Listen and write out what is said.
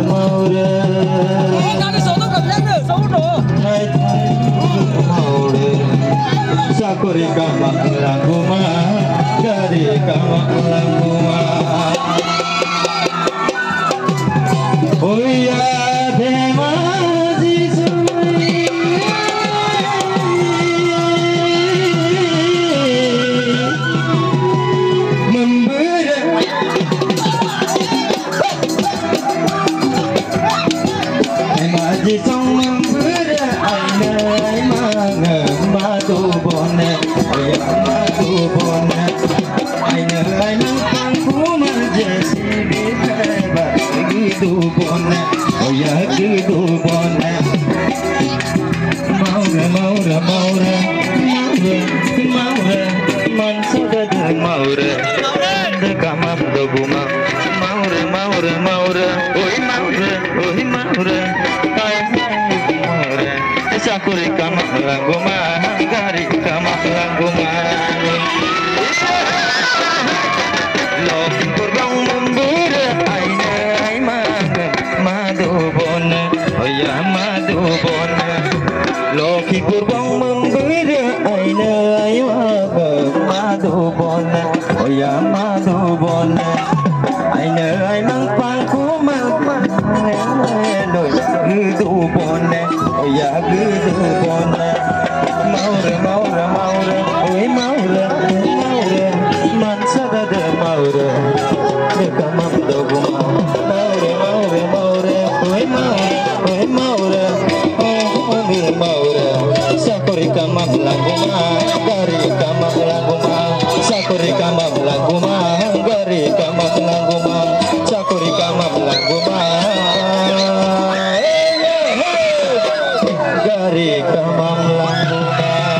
maure Dari sono kerjanya sono. hai maure sakuri kama languma gari kama languma oh ya dema di sông mưa ai nơi mà ngờ ma tu bồn ơi ma tu bồn ai nơi nắng tăng phú mà giờ si đi về và cứ tu bồn ơi cứ tu bồn mau ra mau ra mau ra mau ra man sudah dah mau ra dekam abdo guma mau ra oi mau ra sakuri kama languma gari kama languma loki kurbang membura aina madubon oh ya madubon loki kurbang membura aina madubon oh ya madubon aina mang pangku mang doi dubon ya gitu bon maure oi maure man sadada maure dekam do guma maure oi maure sakuri kama languma gari kama languma sakuri kama languma gari kama languma sakuri kama languma gari kamam languma